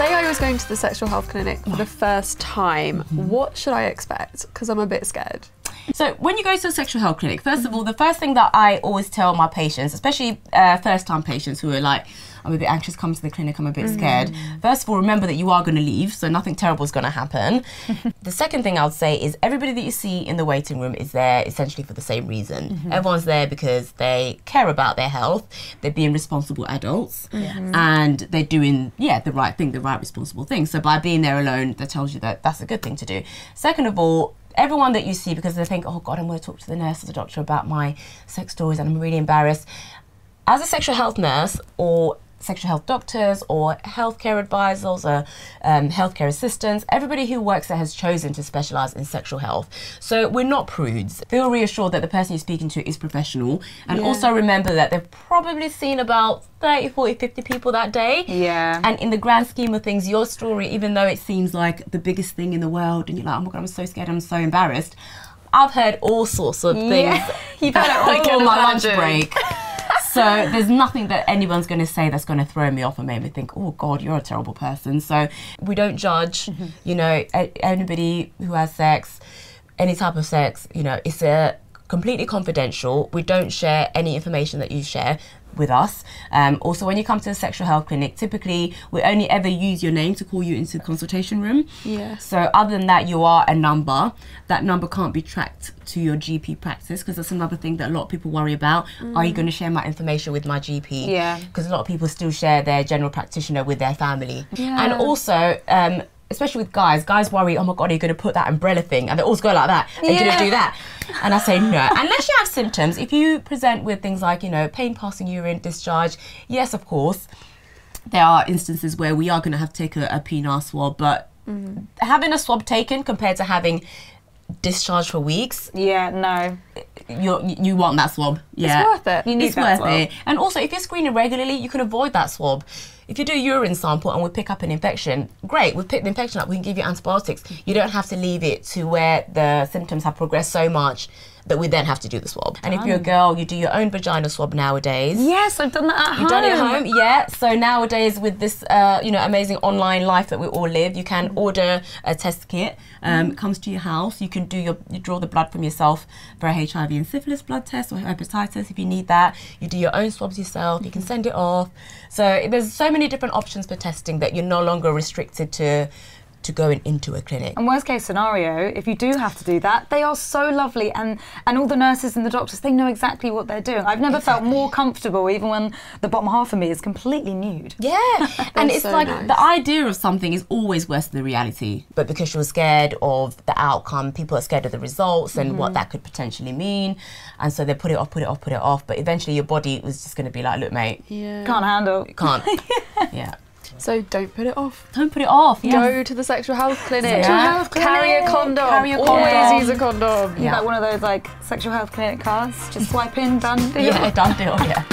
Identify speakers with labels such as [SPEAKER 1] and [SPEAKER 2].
[SPEAKER 1] Say I was going to the sexual health clinic for the first time, what should I expect? Because I'm a bit scared.
[SPEAKER 2] So when you go to a sexual health clinic, first of all, the first thing that I always tell my patients, especially first-time patients who are like, I'm a bit anxious coming to the clinic, I'm a bit scared. First of all, remember that you are going to leave, so nothing terrible is going to happen. The second thing I would say is everybody that you see in the waiting room is there essentially for the same reason. Everyone's there because they care about their health, they're being responsible adults, and they're doing, the right thing, the right responsible thing. So by being there alone, that tells you that that's a good thing to do. Second of all, everyone that you see, because they think, oh God, I'm going to talk to the nurse or the doctor about my sex stories and I'm really embarrassed. As a sexual health nurse or sexual health doctors or healthcare advisors or healthcare assistants, everybody who works there has chosen to specialise in sexual health. So we're not prudes. Feel reassured that the person you're speaking to is professional, and also remember that they've probably seen about 30, 40, 50 people that day.
[SPEAKER 3] Yeah.
[SPEAKER 2] And in the grand scheme of things, your story, even though it seems like the biggest thing in the world and you're like, oh my God, I'm so scared, I'm so embarrassed, I've heard all sorts of things.
[SPEAKER 1] You've heard it all
[SPEAKER 2] on my lunch break. So there's nothing that anyone's going to say that's going to throw me off and make me think, oh God, you're a terrible person. So we don't judge, you know, anybody who has sex, any type of sex, you know, it's completely confidential. We don't share any information that you share with us. Also, when you come to a sexual health clinic, typically we only ever use your name to call you into the consultation room. Yeah. So other than that, you are a number. That number can't be tracked to your GP practice, because that's another thing that a lot of people worry about. Are you going to share my information with my GP? Yeah. Because a lot of people still share their general practitioner with their family. Yeah. And also, especially with guys worry, oh my God, are you going to put that umbrella thing? And they always go like that. Are you going to do that? And I say no. Unless you have symptoms, if you present with things like, you know, pain, passing urine, discharge, yes, of course, there are instances where we are going to have to take a penile swab, but having a swab taken compared to having discharge for weeks, no, you want that swab. Yeah,
[SPEAKER 1] it's worth it.
[SPEAKER 3] You need
[SPEAKER 2] it's
[SPEAKER 3] that
[SPEAKER 2] worth
[SPEAKER 3] swab.
[SPEAKER 2] it. And also, if you're screening regularly, you can avoid that swab. If you do a urine sample and we pick up an infection, great, we've picked the infection up, we can give you antibiotics. You don't have to leave it to where the symptoms have progressed so much that we then have to do the swab. And if you're a girl, you do your own vagina swab nowadays.
[SPEAKER 3] Yes, I've done that at home.
[SPEAKER 2] You've done it at home, yeah. So nowadays with this, you know, amazing online life that we all live, you can order a test kit. It comes to your house. You can do you draw the blood from yourself for a HIV and syphilis blood test or hepatitis if you need that. You do your own swabs yourself. You can send it off. So there's so many different options for testing that you're no longer restricted to going into a clinic.
[SPEAKER 3] And worst case scenario, if you do have to do that, they are so lovely, and all the nurses and the doctors, they know exactly what they're doing. I've never felt more comfortable, even when the bottom half of me is completely nude.
[SPEAKER 2] Yeah, and it's
[SPEAKER 1] so
[SPEAKER 2] like
[SPEAKER 1] nice.
[SPEAKER 2] The idea of something is always worse than the reality. But because you're scared of the outcome, people are scared of the results and what that could potentially mean. And so they put it off. But eventually your body was just going to be like, look, mate,
[SPEAKER 3] Can't handle.
[SPEAKER 2] can't. Yeah.
[SPEAKER 1] So don't put it off.
[SPEAKER 2] Don't put it off. Yes.
[SPEAKER 1] Go to the sexual health clinic.
[SPEAKER 3] Sexual health
[SPEAKER 1] Carry a
[SPEAKER 3] clinic.
[SPEAKER 1] condom.
[SPEAKER 2] Carry a condom.
[SPEAKER 1] Always use a condom.
[SPEAKER 3] Like one of those like sexual health clinic cards. Just swipe in, done deal.
[SPEAKER 2] Yeah, done deal, yeah.